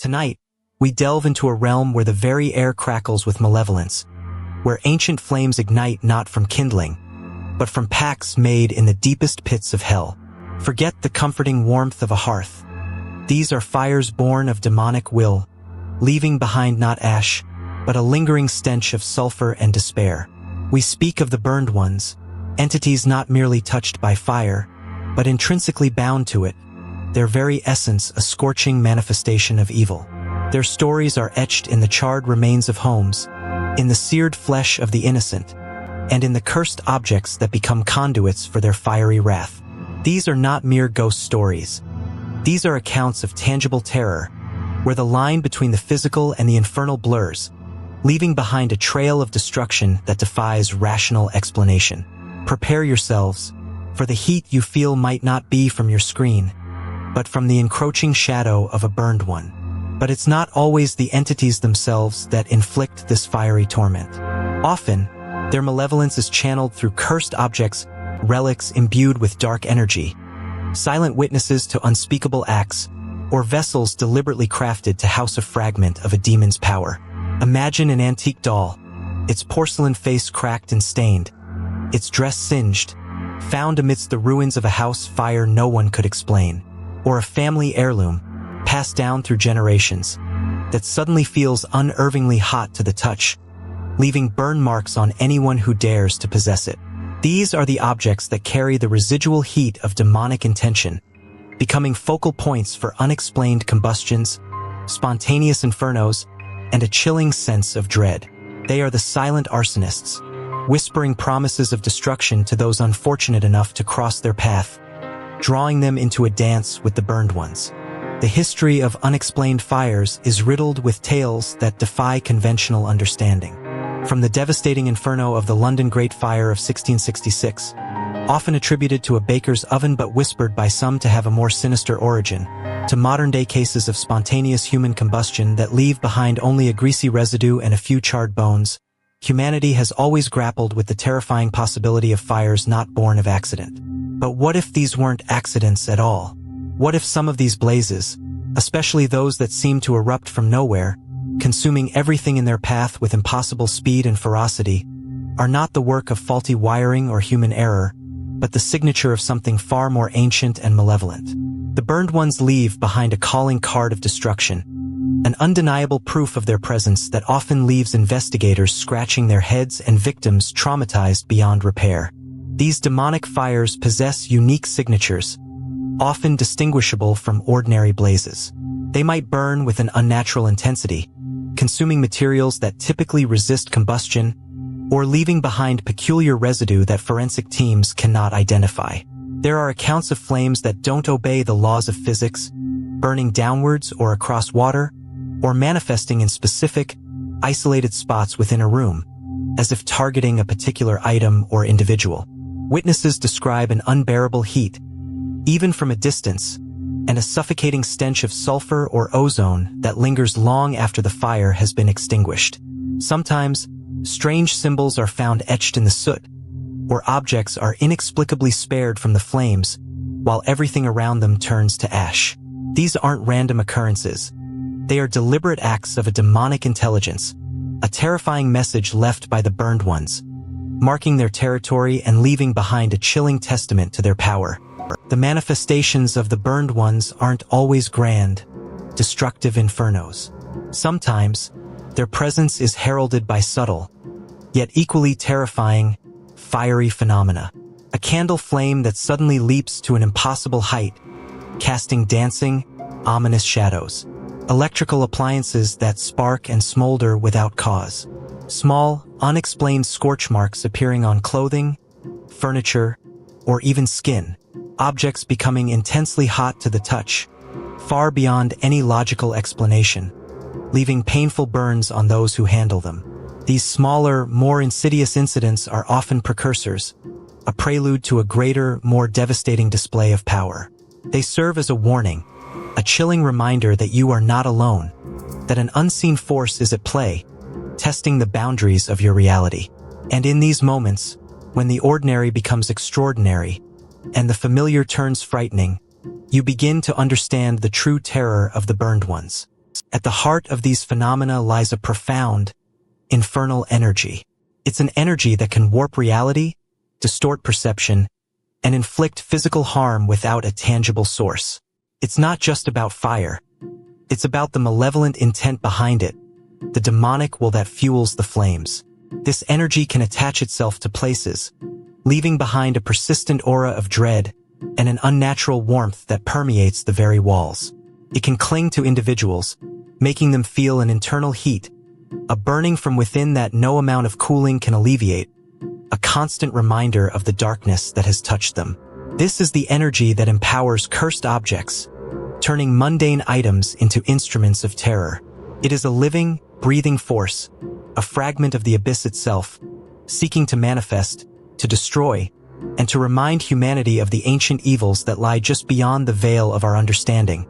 Tonight, we delve into a realm where the very air crackles with malevolence, where ancient flames ignite not from kindling, but from pacts made in the deepest pits of hell. Forget the comforting warmth of a hearth. These are fires born of demonic will, leaving behind not ash, but a lingering stench of sulfur and despair. We speak of the burned ones, entities not merely touched by fire, but intrinsically bound to it, their very essence a scorching manifestation of evil. Their stories are etched in the charred remains of homes, in the seared flesh of the innocent, and in the cursed objects that become conduits for their fiery wrath. These are not mere ghost stories. These are accounts of tangible terror, where the line between the physical and the infernal blurs, leaving behind a trail of destruction that defies rational explanation. Prepare yourselves, for the heat you feel might not be from your screen, but from the encroaching shadow of a burned one. But it's not always the entities themselves that inflict this fiery torment. Often, their malevolence is channeled through cursed objects, relics imbued with dark energy, silent witnesses to unspeakable acts, or vessels deliberately crafted to house a fragment of a demon's power. Imagine an antique doll, its porcelain face cracked and stained, its dress singed, found amidst the ruins of a house fire no one could explain, or a family heirloom, passed down through generations, that suddenly feels unnervingly hot to the touch, leaving burn marks on anyone who dares to possess it. These are the objects that carry the residual heat of demonic intention, becoming focal points for unexplained combustions, spontaneous infernos, and a chilling sense of dread. They are the silent arsonists, whispering promises of destruction to those unfortunate enough to cross their path, drawing them into a dance with the burned ones. The history of unexplained fires is riddled with tales that defy conventional understanding. From the devastating inferno of the London Great Fire of 1666, often attributed to a baker's oven but whispered by some to have a more sinister origin, to modern-day cases of spontaneous human combustion that leave behind only a greasy residue and a few charred bones, humanity has always grappled with the terrifying possibility of fires not born of accident. But what if these weren't accidents at all? What if some of these blazes, especially those that seem to erupt from nowhere, consuming everything in their path with impossible speed and ferocity, are not the work of faulty wiring or human error, but the signature of something far more ancient and malevolent? The burned ones leave behind a calling card of destruction, an undeniable proof of their presence that often leaves investigators scratching their heads and victims traumatized beyond repair. These demonic fires possess unique signatures, often distinguishable from ordinary blazes. They might burn with an unnatural intensity, consuming materials that typically resist combustion, or leaving behind peculiar residue that forensic teams cannot identify. There are accounts of flames that don't obey the laws of physics, burning downwards or across water, or manifesting in specific, isolated spots within a room, as if targeting a particular item or individual. Witnesses describe an unbearable heat, even from a distance, and a suffocating stench of sulfur or ozone that lingers long after the fire has been extinguished. Sometimes, strange symbols are found etched in the soot, or objects are inexplicably spared from the flames, while everything around them turns to ash. These aren't random occurrences. They are deliberate acts of a demonic intelligence, a terrifying message left by the burned ones, marking their territory and leaving behind a chilling testament to their power. The manifestations of the burned ones aren't always grand, destructive infernos. Sometimes, their presence is heralded by subtle, yet equally terrifying, fiery phenomena. A candle flame that suddenly leaps to an impossible height, casting dancing, ominous shadows. Electrical appliances that spark and smolder without cause. Small, unexplained scorch marks appearing on clothing, furniture, or even skin. Objects becoming intensely hot to the touch, far beyond any logical explanation, leaving painful burns on those who handle them. These smaller, more insidious incidents are often precursors, a prelude to a greater, more devastating display of power. They serve as a warning, a chilling reminder that you are not alone, that an unseen force is at play, testing the boundaries of your reality. And in these moments, when the ordinary becomes extraordinary, and the familiar turns frightening, you begin to understand the true terror of the burned ones. At the heart of these phenomena lies a profound, infernal energy. It's an energy that can warp reality, distort perception, and inflict physical harm without a tangible source. It's not just about fire. It's about the malevolent intent behind it, the demonic will that fuels the flames. This energy can attach itself to places, leaving behind a persistent aura of dread and an unnatural warmth that permeates the very walls. It can cling to individuals, making them feel an internal heat, a burning from within that no amount of cooling can alleviate, a constant reminder of the darkness that has touched them. This is the energy that empowers cursed objects, turning mundane items into instruments of terror. It is a living, breathing force, a fragment of the abyss itself, seeking to manifest, to destroy, and to remind humanity of the ancient evils that lie just beyond the veil of our understanding,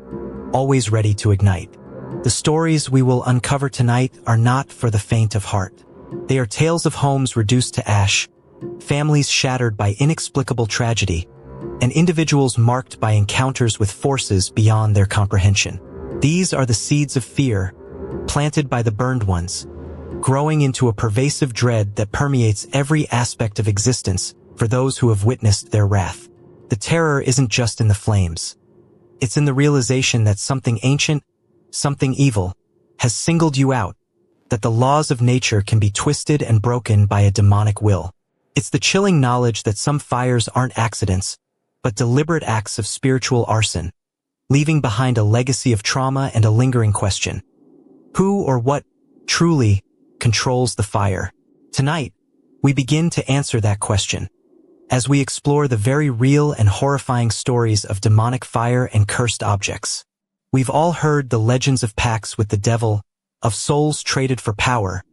always ready to ignite. The stories we will uncover tonight are not for the faint of heart. They are tales of homes reduced to ash, families shattered by inexplicable tragedy, and individuals marked by encounters with forces beyond their comprehension. These are the seeds of fear, planted by the burned ones, growing into a pervasive dread that permeates every aspect of existence for those who have witnessed their wrath. The terror isn't just in the flames. It's in the realization that something ancient, something evil, has singled you out, that the laws of nature can be twisted and broken by a demonic will. It's the chilling knowledge that some fires aren't accidents, but deliberate acts of spiritual arson, leaving behind a legacy of trauma and a lingering question. Who or what truly controls the fire? Tonight, we begin to answer that question, as we explore the very real and horrifying stories of demonic fire and cursed objects. We've all heard the legends of pacts with the devil, of souls traded for power.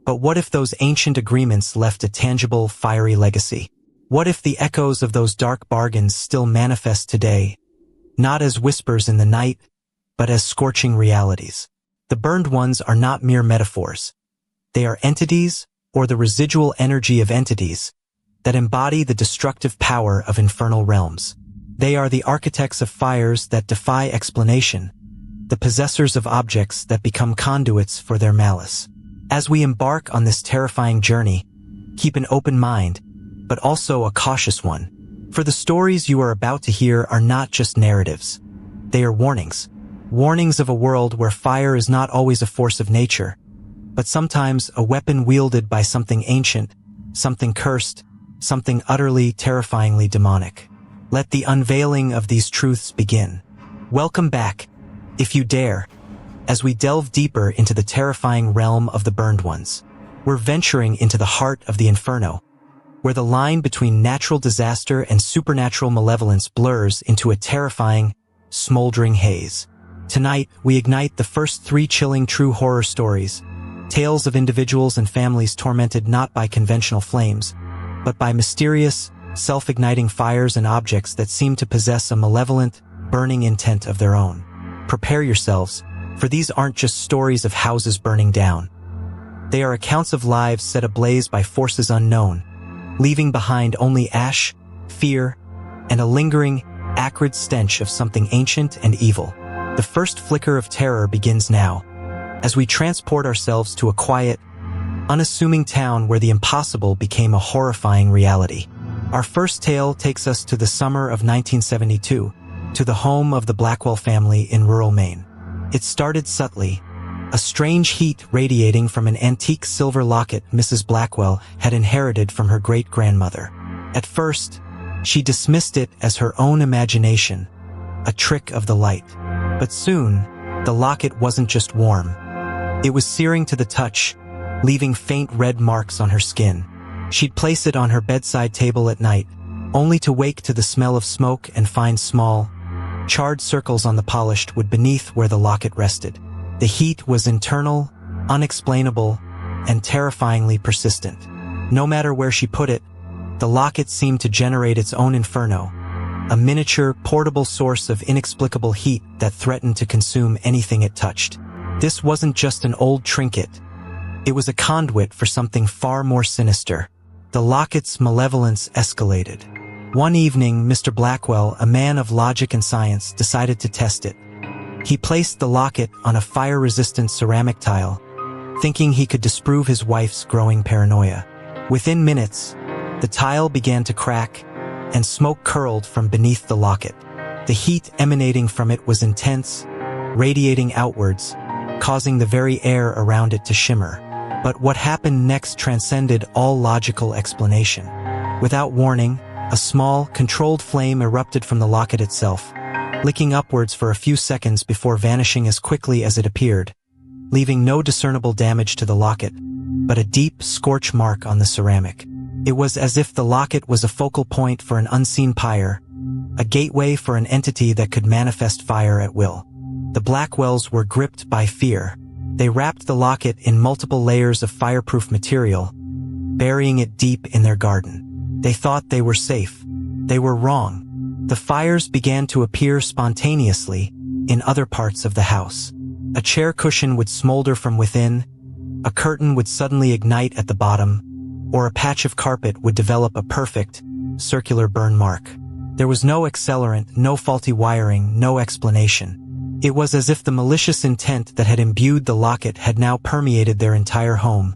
But what if those ancient agreements left a tangible, fiery legacy? What if the echoes of those dark bargains still manifest today, not as whispers in the night, but as scorching realities? The burned ones are not mere metaphors. They are entities, or the residual energy of entities, that embody the destructive power of infernal realms. They are the architects of fires that defy explanation, the possessors of objects that become conduits for their malice. As we embark on this terrifying journey, keep an open mind, but also a cautious one. For the stories you are about to hear are not just narratives. They are warnings. Warnings of a world where fire is not always a force of nature, but sometimes a weapon wielded by something ancient, something cursed, something utterly, terrifyingly demonic. Let the unveiling of these truths begin. Welcome back, if you dare, as we delve deeper into the terrifying realm of the burned ones. We're venturing into the heart of the Inferno, where the line between natural disaster and supernatural malevolence blurs into a terrifying, smoldering haze. Tonight, we ignite the first 3 chilling true horror stories, tales of individuals and families tormented not by conventional flames, but by mysterious, self-igniting fires and objects that seem to possess a malevolent, burning intent of their own. Prepare yourselves, for these aren't just stories of houses burning down. They are accounts of lives set ablaze by forces unknown, leaving behind only ash, fear, and a lingering, acrid stench of something ancient and evil. The first flicker of terror begins now, as we transport ourselves to a quiet, unassuming town where the impossible became a horrifying reality. Our first tale takes us to the summer of 1972, to the home of the Blackwell family in rural Maine. It started subtly, a strange heat radiating from an antique silver locket Mrs. Blackwell had inherited from her great-grandmother. At first, she dismissed it as her own imagination, a trick of the light. But soon, the locket wasn't just warm. It was searing to the touch, leaving faint red marks on her skin. She'd place it on her bedside table at night, only to wake to the smell of smoke and find small, charred circles on the polished wood beneath where the locket rested. The heat was internal, unexplainable, and terrifyingly persistent. No matter where she put it, the locket seemed to generate its own inferno, a miniature, portable source of inexplicable heat that threatened to consume anything it touched. This wasn't just an old trinket. It was a conduit for something far more sinister. The locket's malevolence escalated. One evening, Mr. Blackwell, a man of logic and science, decided to test it. He placed the locket on a fire-resistant ceramic tile, thinking he could disprove his wife's growing paranoia. Within minutes, the tile began to crack, and smoke curled from beneath the locket. The heat emanating from it was intense, radiating outwards, causing the very air around it to shimmer. But what happened next transcended all logical explanation. Without warning, a small, controlled flame erupted from the locket itself, licking upwards for a few seconds before vanishing as quickly as it appeared, leaving no discernible damage to the locket, but a deep, scorch mark on the ceramic. It was as if the locket was a focal point for an unseen pyre, a gateway for an entity that could manifest fire at will. The Blackwells were gripped by fear. They wrapped the locket in multiple layers of fireproof material, burying it deep in their garden. They thought they were safe. They were wrong. The fires began to appear spontaneously in other parts of the house. A chair cushion would smolder from within, a curtain would suddenly ignite at the bottom, or a patch of carpet would develop a perfect, circular burn mark. There was no accelerant, no faulty wiring, no explanation. It was as if the malicious intent that had imbued the locket had now permeated their entire home,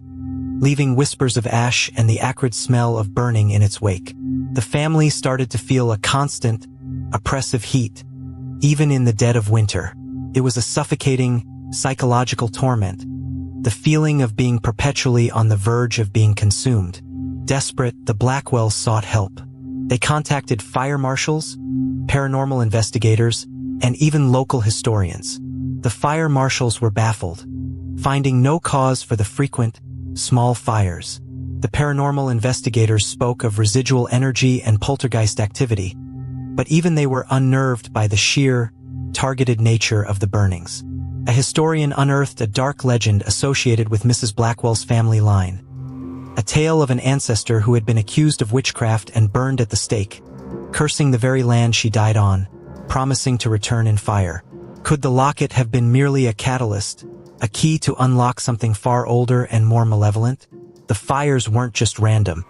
leaving whispers of ash and the acrid smell of burning in its wake. The family started to feel a constant, oppressive heat, even in the dead of winter. It was a suffocating, psychological torment, the feeling of being perpetually on the verge of being consumed. Desperate, the Blackwells sought help. They contacted fire marshals, paranormal investigators, and even local historians. The fire marshals were baffled, finding no cause for the frequent, small fires. The paranormal investigators spoke of residual energy and poltergeist activity, but even they were unnerved by the sheer, targeted nature of the burnings. A historian unearthed a dark legend associated with Mrs. Blackwell's family line, a tale of an ancestor who had been accused of witchcraft and burned at the stake, cursing the very land she died on, promising to return in fire. Could the locket have been merely a catalyst, a key to unlock something far older and more malevolent? The fires weren't just random.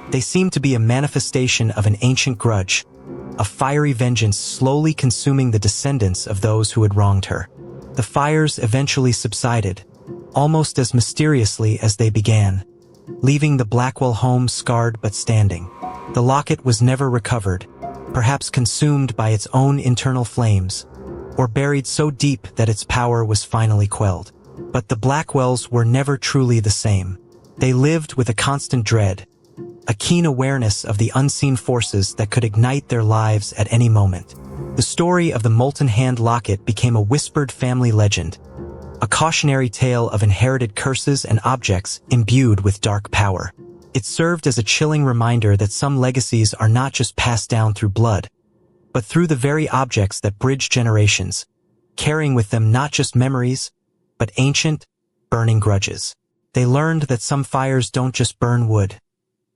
They seemed to be a manifestation of an ancient grudge, a fiery vengeance slowly consuming the descendants of those who had wronged her. The fires eventually subsided, almost as mysteriously as they began, leaving the Blackwell home scarred but standing. The locket was never recovered, perhaps consumed by its own internal flames, or buried so deep that its power was finally quelled. But the Blackwells were never truly the same. They lived with a constant dread, a keen awareness of the unseen forces that could ignite their lives at any moment. The story of the Molten Hand locket became a whispered family legend, a cautionary tale of inherited curses and objects imbued with dark power. It served as a chilling reminder that some legacies are not just passed down through blood, but through the very objects that bridge generations, carrying with them not just memories, but ancient, burning grudges. They learned that some fires don't just burn wood,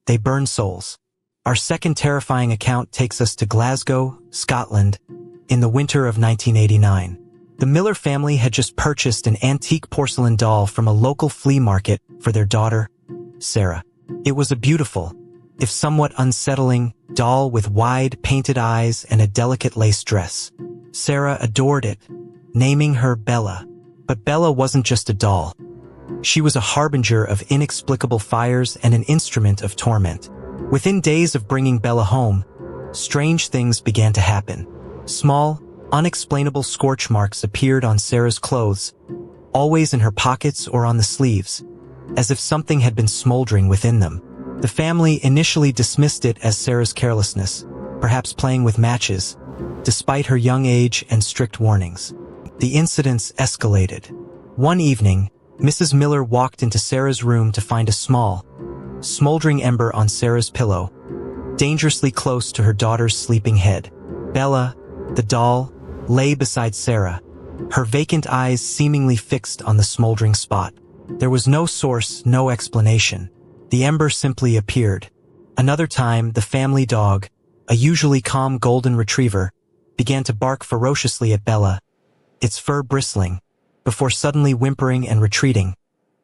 they burn souls. Our second terrifying account takes us to Glasgow, Scotland, in the winter of 1989. The Miller family had just purchased an antique porcelain doll from a local flea market for their daughter, Sarah. It was a beautiful, if somewhat unsettling, doll with wide, painted eyes and a delicate lace dress. Sarah adored it, naming her Bella. But Bella wasn't just a doll. She was a harbinger of inexplicable fires and an instrument of torment. Within days of bringing Bella home, strange things began to happen. Small, unexplainable scorch marks appeared on Sarah's clothes, always in her pockets or on the sleeves, as if something had been smoldering within them. The family initially dismissed it as Sarah's carelessness, perhaps playing with matches, despite her young age and strict warnings. The incidents escalated. One evening, Mrs. Miller walked into Sarah's room to find a small, smoldering ember on Sarah's pillow, dangerously close to her daughter's sleeping head. Bella, the doll, lay beside Sarah, her vacant eyes seemingly fixed on the smoldering spot. There was no source, no explanation. The ember simply appeared. Another time, the family dog, a usually calm golden retriever, began to bark ferociously at Bella, its fur bristling, before suddenly whimpering and retreating,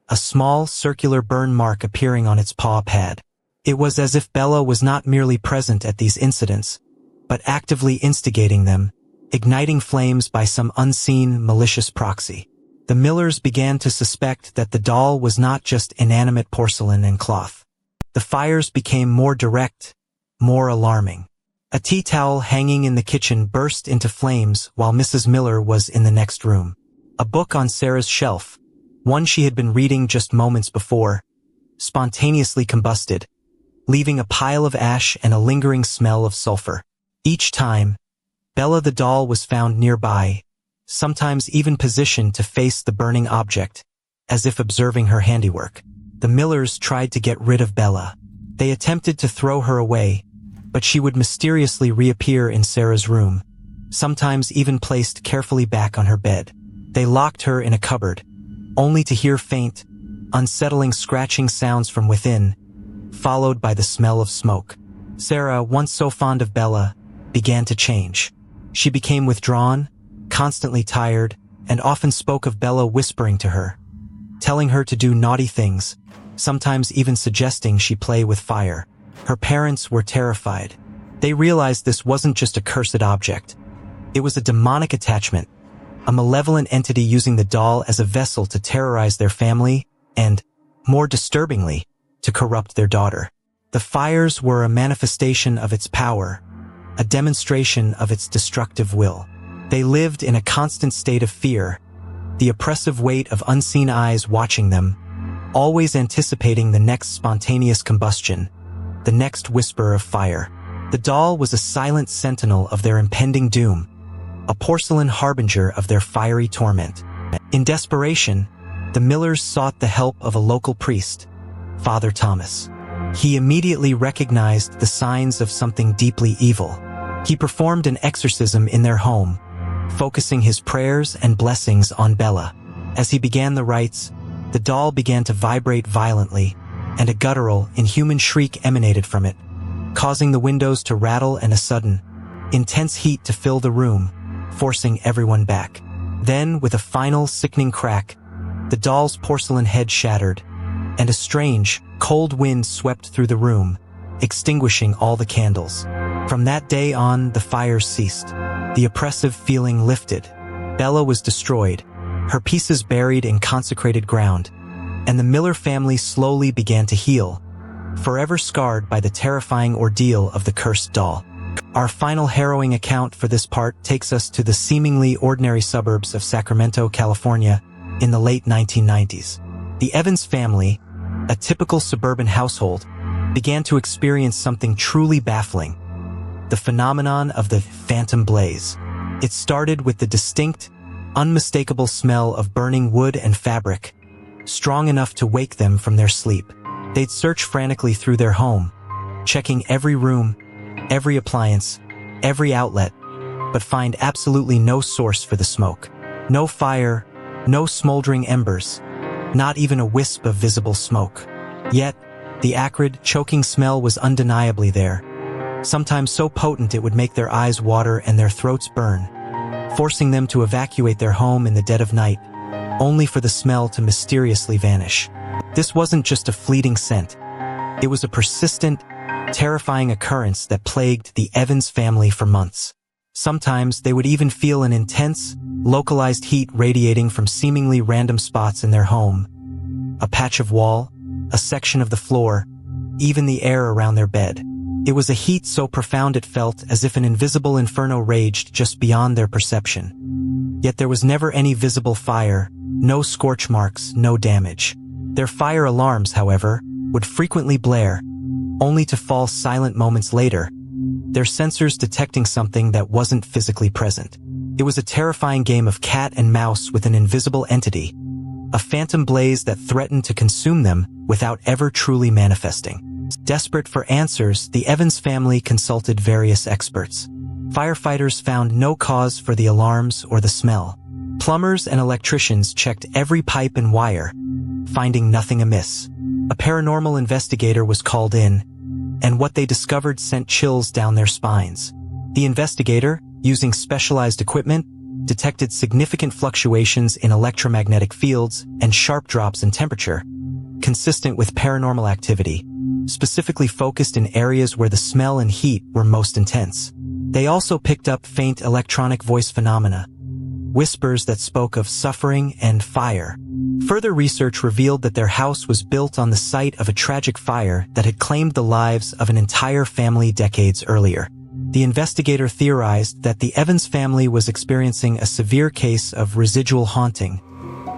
a small, circular burn mark appearing on its paw pad. It was as if Bella was not merely present at these incidents, but actively instigating them, igniting flames by some unseen, malicious proxy. The Millers began to suspect that the doll was not just inanimate porcelain and cloth. The fires became more direct, more alarming. A tea towel hanging in the kitchen burst into flames while Mrs. Miller was in the next room. A book on Sarah's shelf, one she had been reading just moments before, spontaneously combusted, leaving a pile of ash and a lingering smell of sulfur. Each time, Bella the doll was found nearby, sometimes even positioned to face the burning object, as if observing her handiwork. The Millers tried to get rid of Bella. They attempted to throw her away, but she would mysteriously reappear in Sarah's room, sometimes even placed carefully back on her bed. They locked her in a cupboard, only to hear faint, unsettling scratching sounds from within, followed by the smell of smoke. Sarah, once so fond of Bella, began to change. She became withdrawn, constantly tired, and often spoke of Bella whispering to her, telling her to do naughty things, sometimes even suggesting she play with fire. Her parents were terrified. They realized this wasn't just a cursed object. It was a demonic attachment, a malevolent entity using the doll as a vessel to terrorize their family and, more disturbingly, to corrupt their daughter. The fires were a manifestation of its power, a demonstration of its destructive will. They lived in a constant state of fear, the oppressive weight of unseen eyes watching them, always anticipating the next spontaneous combustion, the next whisper of fire. The doll was a silent sentinel of their impending doom, a porcelain harbinger of their fiery torment. In desperation, the Millers sought the help of a local priest, Father Thomas. He immediately recognized the signs of something deeply evil. He performed an exorcism in their home, focusing his prayers and blessings on Bella. As he began the rites, the doll began to vibrate violently, and a guttural, inhuman shriek emanated from it, causing the windows to rattle and a sudden, intense heat to fill the room, forcing everyone back. Then, with a final, sickening crack, the doll's porcelain head shattered, and a strange, cold wind swept through the room, extinguishing all the candles. From that day on, the fires ceased. The oppressive feeling lifted. Bella was destroyed, her pieces buried in consecrated ground, and the Miller family slowly began to heal, forever scarred by the terrifying ordeal of the cursed doll. Our final harrowing account for this part takes us to the seemingly ordinary suburbs of Sacramento, California, in the late 1990s. The Evans family, a typical suburban household, began to experience something truly baffling: the phenomenon of the phantom blaze. It started with the distinct, unmistakable smell of burning wood and fabric, strong enough to wake them from their sleep. They'd search frantically through their home, checking every room, every appliance, every outlet, but find absolutely no source for the smoke. No fire, no smoldering embers, not even a wisp of visible smoke. Yet, the acrid, choking smell was undeniably there, sometimes so potent it would make their eyes water and their throats burn, forcing them to evacuate their home in the dead of night, only for the smell to mysteriously vanish. This wasn't just a fleeting scent. It was a persistent, terrifying occurrence that plagued the Evans family for months. Sometimes they would even feel an intense, localized heat radiating from seemingly random spots in their home. A patch of wall, a section of the floor, even the air around their bed. It was a heat so profound it felt as if an invisible inferno raged just beyond their perception. Yet there was never any visible fire, no scorch marks, no damage. Their fire alarms, however, would frequently blare, only to fall silent moments later, their sensors detecting something that wasn't physically present. It was a terrifying game of cat and mouse with an invisible entity, a phantom blaze that threatened to consume them without ever truly manifesting. Desperate for answers, the Evans family consulted various experts. Firefighters found no cause for the alarms or the smell. Plumbers and electricians checked every pipe and wire, finding nothing amiss. A paranormal investigator was called in, and what they discovered sent chills down their spines. The investigator, using specialized equipment, detected significant fluctuations in electromagnetic fields and sharp drops in temperature, consistent with paranormal activity, specifically focused in areas where the smell and heat were most intense. They also picked up faint electronic voice phenomena, whispers that spoke of suffering and fire. Further research revealed that their house was built on the site of a tragic fire that had claimed the lives of an entire family decades earlier. The investigator theorized that the Evans family was experiencing a severe case of residual haunting,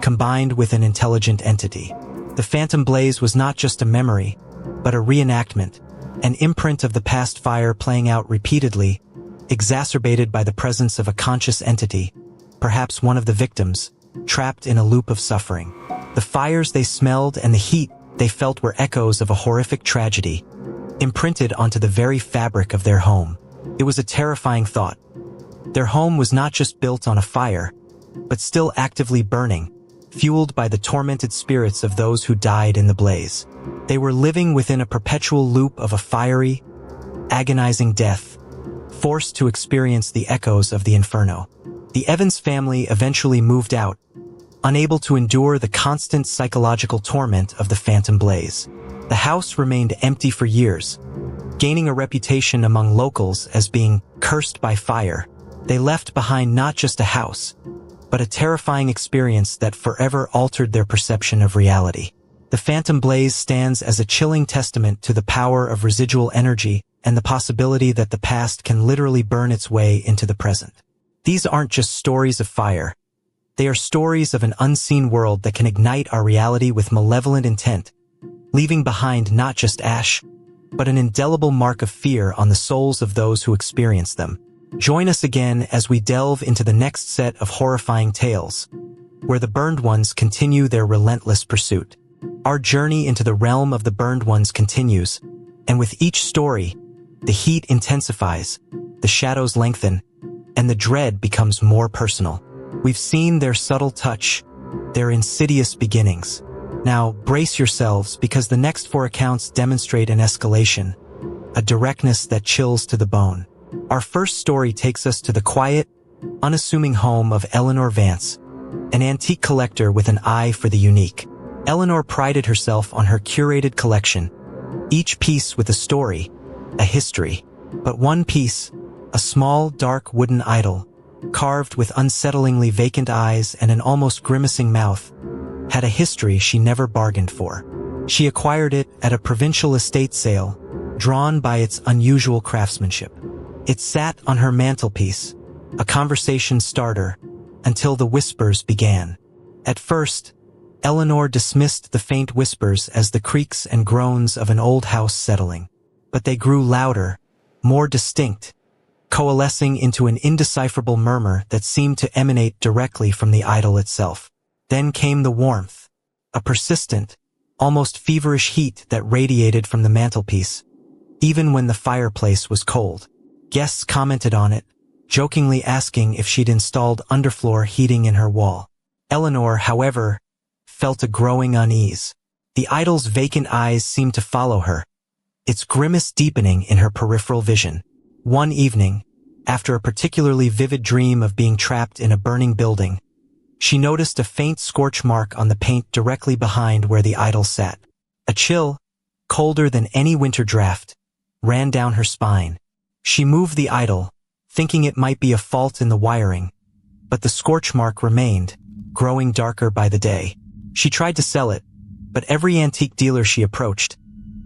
combined with an intelligent entity. The phantom blaze was not just a memory, but a reenactment, an imprint of the past fire playing out repeatedly, exacerbated by the presence of a conscious entity, perhaps one of the victims, trapped in a loop of suffering. The fires they smelled and the heat they felt were echoes of a horrific tragedy, imprinted onto the very fabric of their home. It was a terrifying thought. Their home was not just built on a fire, but still actively burning, fueled by the tormented spirits of those who died in the blaze. They were living within a perpetual loop of a fiery, agonizing death, forced to experience the echoes of the Inferno. The Evans family eventually moved out, unable to endure the constant psychological torment of the phantom blaze. The house remained empty for years, gaining a reputation among locals as being cursed by fire. They left behind not just a house, but a terrifying experience that forever altered their perception of reality. The phantom blaze stands as a chilling testament to the power of residual energy and the possibility that the past can literally burn its way into the present. These aren't just stories of fire. They are stories of an unseen world that can ignite our reality with malevolent intent, leaving behind not just ash, but an indelible mark of fear on the souls of those who experience them. Join us again as we delve into the next set of horrifying tales, where the burned ones continue their relentless pursuit. Our journey into the realm of the burned ones continues, and with each story, the heat intensifies, the shadows lengthen, and the dread becomes more personal. We've seen their subtle touch, their insidious beginnings. Now, brace yourselves because the next 4 accounts demonstrate an escalation, a directness that chills to the bone. Our first story takes us to the quiet, unassuming home of Eleanor Vance, an antique collector with an eye for the unique. Eleanor prided herself on her curated collection, each piece with a story, a history. But one piece, a small, dark wooden idol, carved with unsettlingly vacant eyes and an almost grimacing mouth, had a history she never bargained for. She acquired it at a provincial estate sale, drawn by its unusual craftsmanship. It sat on her mantelpiece, a conversation starter, until the whispers began. At first, Eleanor dismissed the faint whispers as the creaks and groans of an old house settling. But they grew louder, more distinct, coalescing into an indecipherable murmur that seemed to emanate directly from the idol itself. Then came the warmth, a persistent, almost feverish heat that radiated from the mantelpiece, even when the fireplace was cold. Guests commented on it, jokingly asking if she'd installed underfloor heating in her wall. Eleanor, however, felt a growing unease. The idol's vacant eyes seemed to follow her, its grimace deepening in her peripheral vision. One evening, after a particularly vivid dream of being trapped in a burning building, she noticed a faint scorch mark on the paint directly behind where the idol sat. A chill, colder than any winter draft, ran down her spine. She moved the idol, thinking it might be a fault in the wiring, but the scorch mark remained, growing darker by the day. She tried to sell it, but every antique dealer she approached,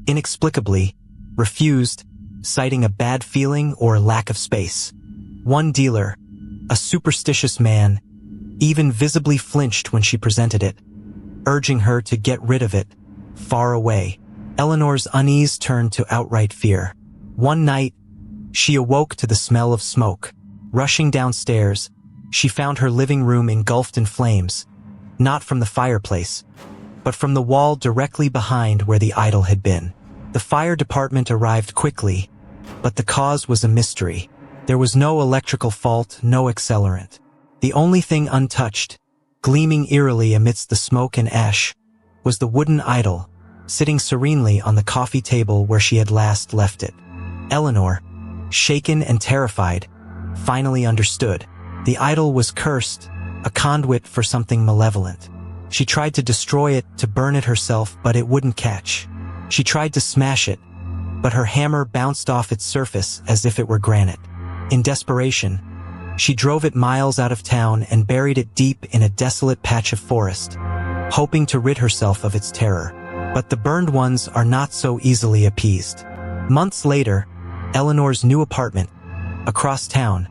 inexplicably, refused, citing a bad feeling or lack of space. One dealer, a superstitious man, even visibly flinched when she presented it, urging her to get rid of it, far away. Eleanor's unease turned to outright fear. One night, she awoke to the smell of smoke. Rushing downstairs, she found her living room engulfed in flames, not from the fireplace, but from the wall directly behind where the idol had been. The fire department arrived quickly, but the cause was a mystery. There was no electrical fault, no accelerant. The only thing untouched, gleaming eerily amidst the smoke and ash, was the wooden idol, sitting serenely on the coffee table where she had last left it. Eleanor, shaken and terrified, finally understood. The idol was cursed, a conduit for something malevolent. She tried to destroy it, to burn it herself, but it wouldn't catch. She tried to smash it, but her hammer bounced off its surface as if it were granite. In desperation, she drove it miles out of town and buried it deep in a desolate patch of forest, hoping to rid herself of its terror. But the burned ones are not so easily appeased. Months later, Eleanor's new apartment, across town,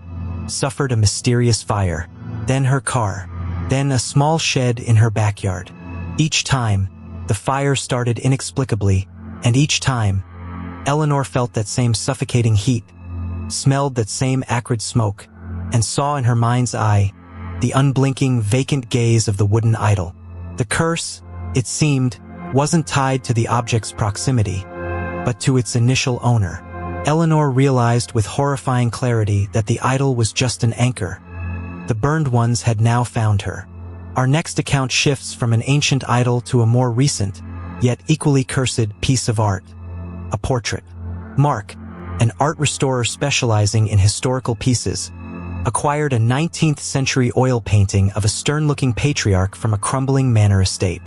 suffered a mysterious fire. Then her car, then a small shed in her backyard. Each time, the fire started inexplicably, and each time, Eleanor felt that same suffocating heat, smelled that same acrid smoke, and saw in her mind's eye the unblinking, vacant gaze of the wooden idol. The curse, it seemed, wasn't tied to the object's proximity, but to its initial owner. Eleanor realized with horrifying clarity that the idol was just an anchor. The burned ones had now found her. Our next account shifts from an ancient idol to a more recent, yet equally cursed piece of art. A portrait. Mark, an art restorer specializing in historical pieces, acquired a 19th century oil painting of a stern-looking patriarch from a crumbling manor estate.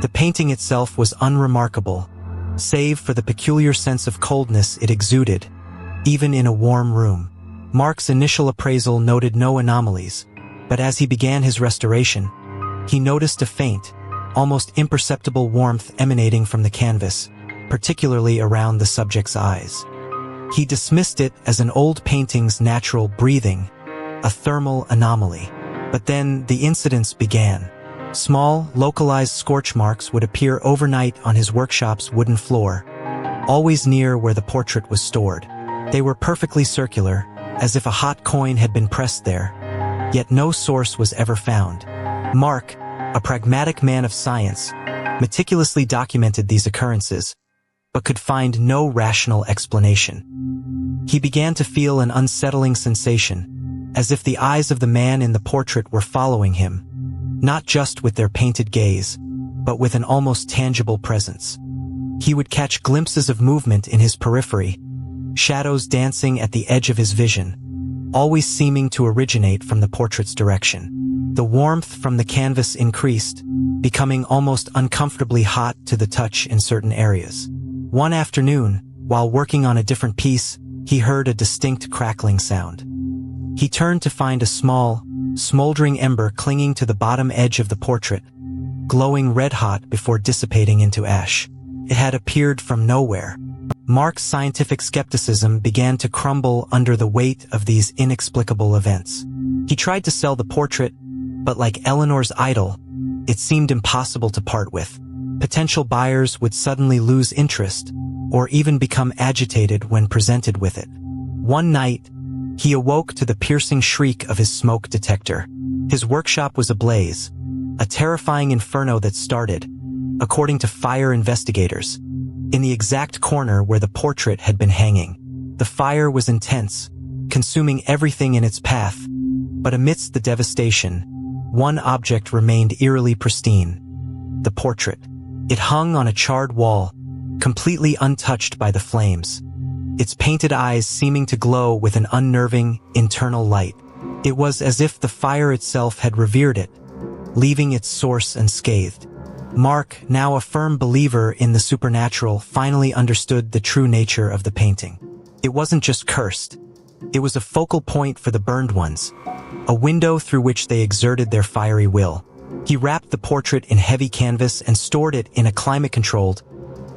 The painting itself was unremarkable, save for the peculiar sense of coldness it exuded, even in a warm room. Mark's initial appraisal noted no anomalies, but as he began his restoration, he noticed a faint, almost imperceptible warmth emanating from the canvas, particularly around the subject's eyes. He dismissed it as an old painting's natural breathing, a thermal anomaly. But then the incidents began. Small, localized scorch marks would appear overnight on his workshop's wooden floor, always near where the portrait was stored. They were perfectly circular, as if a hot coin had been pressed there, yet no source was ever found. Mark, a pragmatic man of science, meticulously documented these occurrences, but could find no rational explanation. He began to feel an unsettling sensation, as if the eyes of the man in the portrait were following him, not just with their painted gaze, but with an almost tangible presence. He would catch glimpses of movement in his periphery, shadows dancing at the edge of his vision, always seeming to originate from the portrait's direction. The warmth from the canvas increased, becoming almost uncomfortably hot to the touch in certain areas. One afternoon, while working on a different piece, he heard a distinct crackling sound. He turned to find a small, smoldering ember clinging to the bottom edge of the portrait, glowing red-hot before dissipating into ash. It had appeared from nowhere. Mark's scientific skepticism began to crumble under the weight of these inexplicable events. He tried to sell the portrait, but like Eleanor's idol, it seemed impossible to part with. Potential buyers would suddenly lose interest, or even become agitated when presented with it. One night, he awoke to the piercing shriek of his smoke detector. His workshop was ablaze, a terrifying inferno that started, according to fire investigators, in the exact corner where the portrait had been hanging. The fire was intense, consuming everything in its path, but amidst the devastation, one object remained eerily pristine: the portrait. It hung on a charred wall, completely untouched by the flames, its painted eyes seeming to glow with an unnerving, internal light. It was as if the fire itself had revered it, leaving its source unscathed. Mark, now a firm believer in the supernatural, finally understood the true nature of the painting. It wasn't just cursed. It was a focal point for the burned ones, a window through which they exerted their fiery will. He wrapped the portrait in heavy canvas and stored it in a climate-controlled,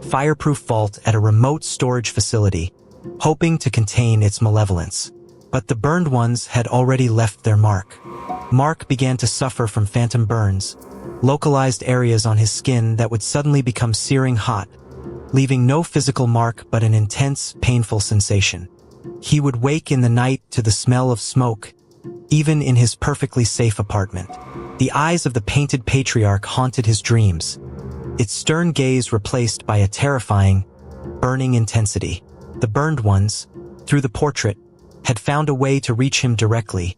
fireproof vault at a remote storage facility, hoping to contain its malevolence. But the burned ones had already left their mark. Mark began to suffer from phantom burns, localized areas on his skin that would suddenly become searing hot, leaving no physical mark but an intense, painful sensation. He would wake in the night to the smell of smoke, even in his perfectly safe apartment. The eyes of the painted patriarch haunted his dreams, its stern gaze replaced by a terrifying, burning intensity. The burned ones, through the portrait, had found a way to reach him directly,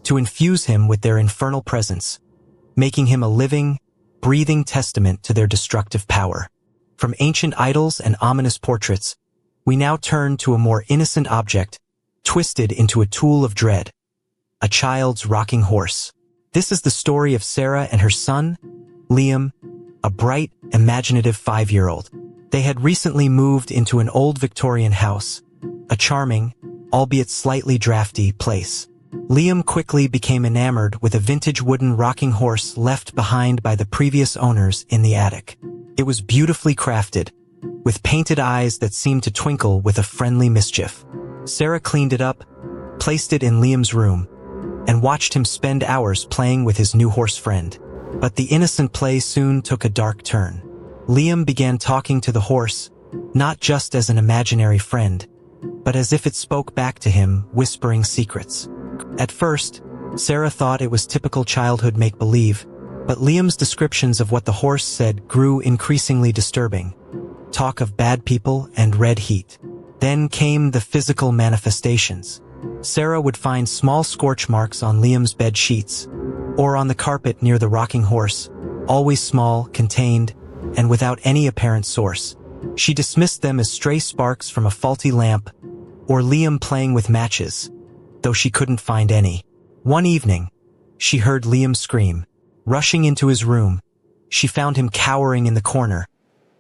to infuse him with their infernal presence, making him a living, breathing testament to their destructive power. From ancient idols and ominous portraits, we now turn to a more innocent object, twisted into a tool of dread: a child's rocking horse. This is the story of Sarah and her son, Liam, a bright, imaginative 5-year-old. They had recently moved into an old Victorian house, a charming, albeit slightly drafty, place. Liam quickly became enamored with a vintage wooden rocking horse left behind by the previous owners in the attic. It was beautifully crafted, with painted eyes that seemed to twinkle with a friendly mischief. Sarah cleaned it up, placed it in Liam's room, and watched him spend hours playing with his new horse friend. But the innocent play soon took a dark turn. Liam began talking to the horse, not just as an imaginary friend, but as if it spoke back to him, whispering secrets. At first, Sarah thought it was typical childhood make-believe, but Liam's descriptions of what the horse said grew increasingly disturbing. Talk of bad people and red heat. Then came the physical manifestations. Sarah would find small scorch marks on Liam's bed sheets, or on the carpet near the rocking horse, always small, contained, and without any apparent source. She dismissed them as stray sparks from a faulty lamp, or Liam playing with matches, though she couldn't find any. One evening, she heard Liam scream. Rushing into his room, she found him cowering in the corner,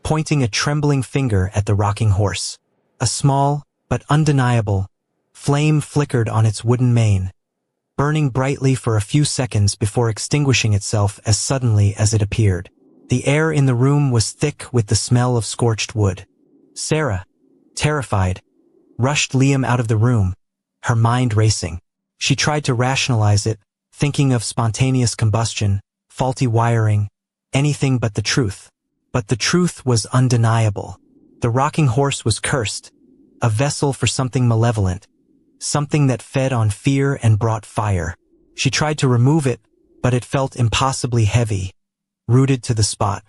pointing a trembling finger at the rocking horse. A small, but undeniable, flame flickered on its wooden mane, burning brightly for a few seconds before extinguishing itself as suddenly as it appeared. The air in the room was thick with the smell of scorched wood. Sarah, terrified, rushed Liam out of the room, her mind racing. She tried to rationalize it, thinking of spontaneous combustion, faulty wiring, anything but the truth. But the truth was undeniable. The rocking horse was cursed, a vessel for something malevolent, something that fed on fear and brought fire. She tried to remove it, but it felt impossibly heavy, rooted to the spot.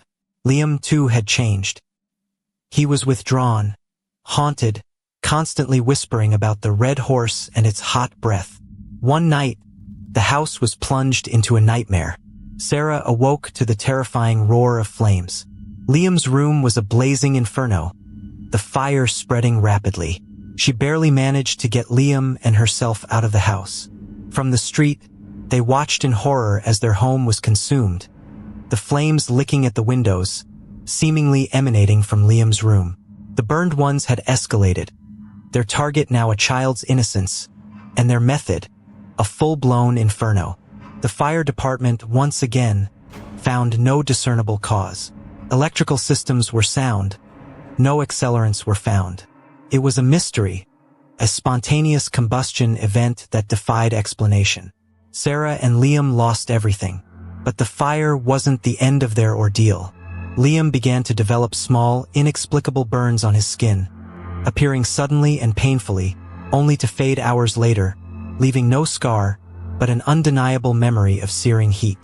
Liam, too, had changed. He was withdrawn, haunted, constantly whispering about the red horse and its hot breath. One night, the house was plunged into a nightmare. Sarah awoke to the terrifying roar of flames. Liam's room was a blazing inferno, the fire spreading rapidly. She barely managed to get Liam and herself out of the house. From the street, they watched in horror as their home was consumed, the flames licking at the windows, seemingly emanating from Liam's room. The burned ones had escalated, their target now a child's innocence, and their method, a full-blown inferno. The fire department once again found no discernible cause. Electrical systems were sound. No accelerants were found. It was a mystery, a spontaneous combustion event that defied explanation. Sarah and Liam lost everything. But the fire wasn't the end of their ordeal. Liam began to develop small, inexplicable burns on his skin, appearing suddenly and painfully, only to fade hours later, leaving no scar, but an undeniable memory of searing heat.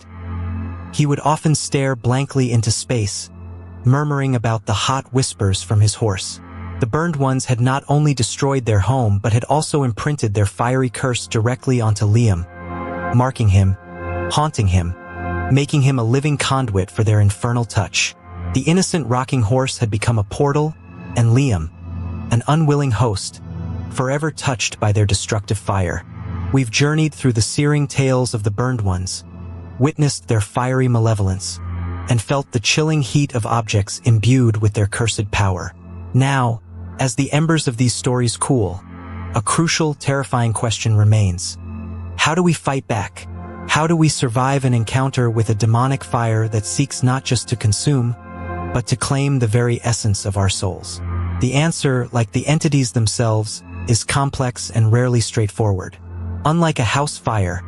He would often stare blankly into space, murmuring about the hot whispers from his horse. The burned ones had not only destroyed their home but had also imprinted their fiery curse directly onto Liam, marking him, haunting him, making him a living conduit for their infernal touch. The innocent rocking horse had become a portal, and Liam, an unwilling host, forever touched by their destructive fire. We've journeyed through the searing tales of the burned ones, witnessed their fiery malevolence, and felt the chilling heat of objects imbued with their cursed power. Now, as the embers of these stories cool, a crucial, terrifying question remains. How do we fight back? How do we survive an encounter with a demonic fire that seeks not just to consume, but to claim the very essence of our souls? The answer, like the entities themselves, is complex and rarely straightforward. Unlike a house fire,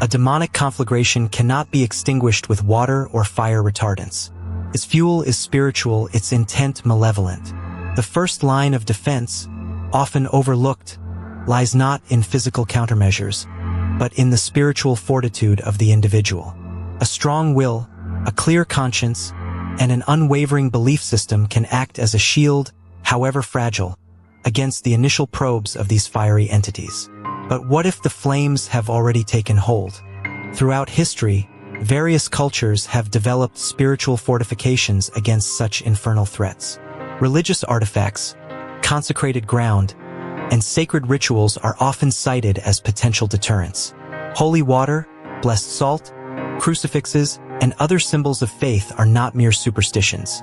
a demonic conflagration cannot be extinguished with water or fire retardants. Its fuel is spiritual, its intent malevolent. The first line of defense, often overlooked, lies not in physical countermeasures, but in the spiritual fortitude of the individual. A strong will, a clear conscience, and an unwavering belief system can act as a shield, however fragile, against the initial probes of these fiery entities. But what if the flames have already taken hold? Throughout history, various cultures have developed spiritual fortifications against such infernal threats. Religious artifacts, consecrated ground, and sacred rituals are often cited as potential deterrents. Holy water, blessed salt, crucifixes, and other symbols of faith are not mere superstitions.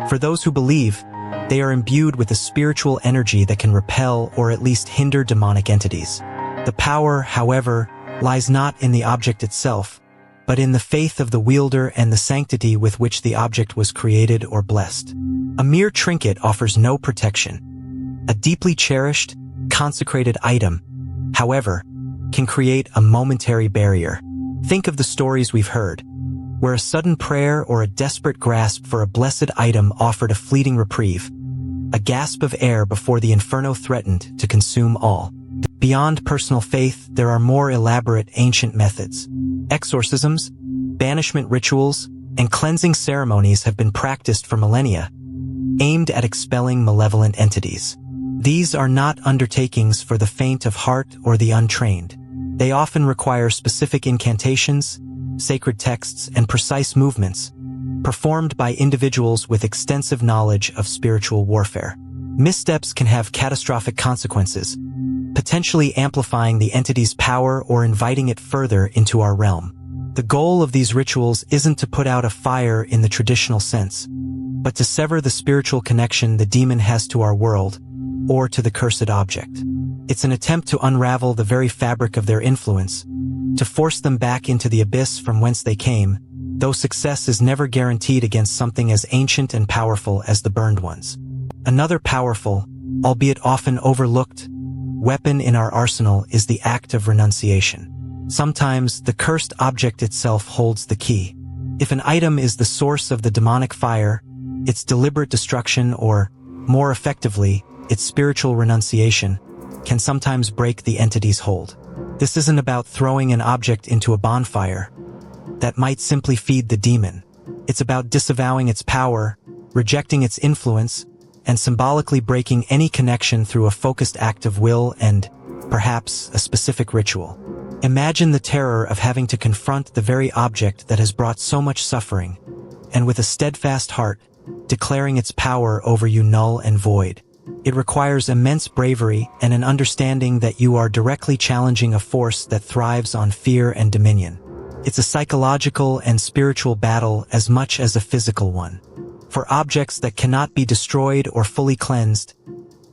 For those who believe, They are imbued with a spiritual energy that can repel or at least hinder demonic entities. The power, however, lies not in the object itself, but in the faith of the wielder and the sanctity with which the object was created or blessed. A mere trinket offers no protection. A deeply cherished, consecrated item, however, can create a momentary barrier. Think of the stories we've heard, where a sudden prayer or a desperate grasp for a blessed item offered a fleeting reprieve, a gasp of air before the Inferno threatened to consume all. Beyond personal faith, there are more elaborate ancient methods. Exorcisms, banishment rituals, and cleansing ceremonies have been practiced for millennia, aimed at expelling malevolent entities. These are not undertakings for the faint of heart or the untrained. They often require specific incantations, sacred texts, and precise movements, performed by individuals with extensive knowledge of spiritual warfare. Missteps can have catastrophic consequences, potentially amplifying the entity's power or inviting it further into our realm. The goal of these rituals isn't to put out a fire in the traditional sense, but to sever the spiritual connection the demon has to our world, or to the cursed object. It's an attempt to unravel the very fabric of their influence, to force them back into the abyss from whence they came, though success is never guaranteed against something as ancient and powerful as the burned ones. Another powerful, albeit often overlooked, weapon in our arsenal is the act of renunciation. Sometimes the cursed object itself holds the key. If an item is the source of the demonic fire, its deliberate destruction, or, more effectively, its spiritual renunciation, can sometimes break the entity's hold. This isn't about throwing an object into a bonfire that might simply feed the demon. It's about disavowing its power, rejecting its influence, and symbolically breaking any connection through a focused act of will and, perhaps, a specific ritual. Imagine the terror of having to confront the very object that has brought so much suffering, and with a steadfast heart, declaring its power over you null and void. It requires immense bravery and an understanding that you are directly challenging a force that thrives on fear and dominion. It's a psychological and spiritual battle as much as a physical one. For objects that cannot be destroyed or fully cleansed,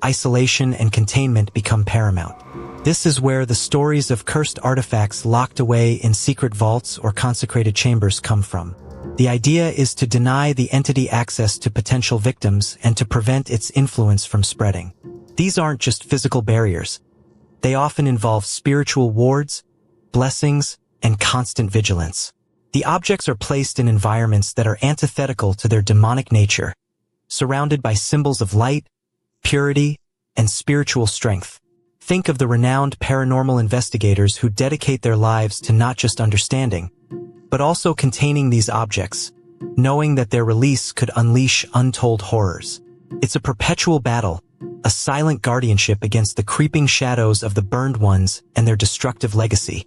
isolation and containment become paramount. This is where the stories of cursed artifacts locked away in secret vaults or consecrated chambers come from. The idea is to deny the entity access to potential victims and to prevent its influence from spreading. These aren't just physical barriers. They often involve spiritual wards, blessings, and constant vigilance. The objects are placed in environments that are antithetical to their demonic nature, surrounded by symbols of light, purity, and spiritual strength. Think of the renowned paranormal investigators who dedicate their lives to not just understanding, but also containing these objects, knowing that their release could unleash untold horrors. It's a perpetual battle, a silent guardianship against the creeping shadows of the burned ones and their destructive legacy.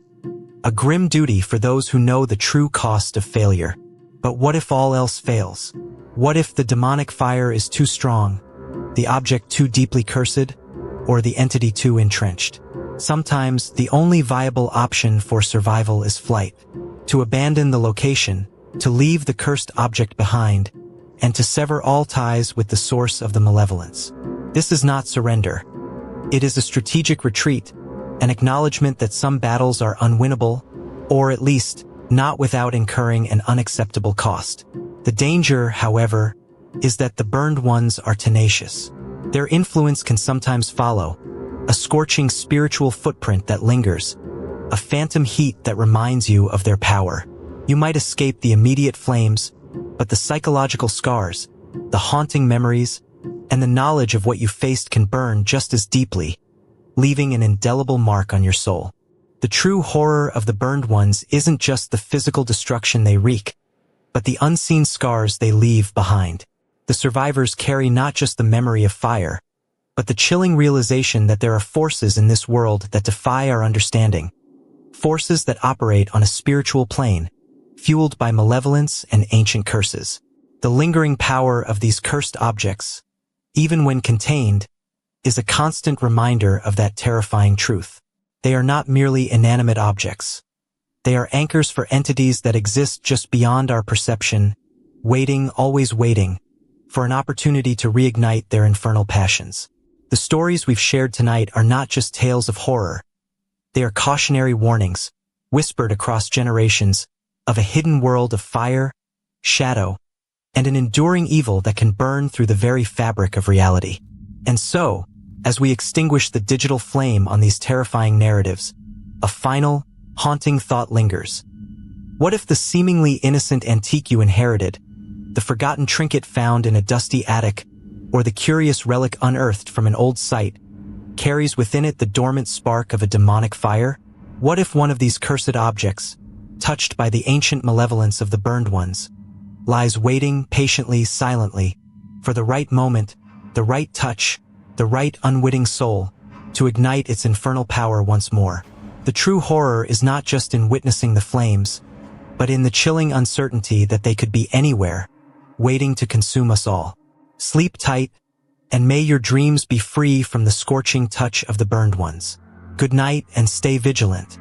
A grim duty for those who know the true cost of failure. But what if all else fails? What if the demonic fire is too strong, the object too deeply cursed, or the entity too entrenched? Sometimes the only viable option for survival is flight. To abandon the location, to leave the cursed object behind, and to sever all ties with the source of the malevolence. This is not surrender. It is a strategic retreat, an acknowledgement that some battles are unwinnable, or at least not without incurring an unacceptable cost. The danger, however, is that the burned ones are tenacious. Their influence can sometimes follow, a scorching spiritual footprint that lingers, a phantom heat that reminds you of their power. You might escape the immediate flames, but the psychological scars, the haunting memories, and the knowledge of what you faced can burn just as deeply, leaving an indelible mark on your soul. The true horror of the burned ones isn't just the physical destruction they wreak, but the unseen scars they leave behind. The survivors carry not just the memory of fire, but the chilling realization that there are forces in this world that defy our understanding. Forces that operate on a spiritual plane, fueled by malevolence and ancient curses. The lingering power of these cursed objects, even when contained, is a constant reminder of that terrifying truth. They are not merely inanimate objects. They are anchors for entities that exist just beyond our perception, waiting, always waiting, for an opportunity to reignite their infernal passions. The stories we've shared tonight are not just tales of horror. They are cautionary warnings, whispered across generations, of a hidden world of fire, shadow, and an enduring evil that can burn through the very fabric of reality. And so, as we extinguish the digital flame on these terrifying narratives, a final, haunting thought lingers. What if the seemingly innocent antique you inherited, the forgotten trinket found in a dusty attic, or the curious relic unearthed from an old site, carries within it the dormant spark of a demonic fire? What if one of these cursed objects, touched by the ancient malevolence of the burned ones, lies waiting patiently, silently, for the right moment, the right touch, the right unwitting soul, to ignite its infernal power once more? The true horror is not just in witnessing the flames, but in the chilling uncertainty that they could be anywhere, waiting to consume us all. Sleep tight, and may your dreams be free from the scorching touch of the burned ones. Good night and stay vigilant.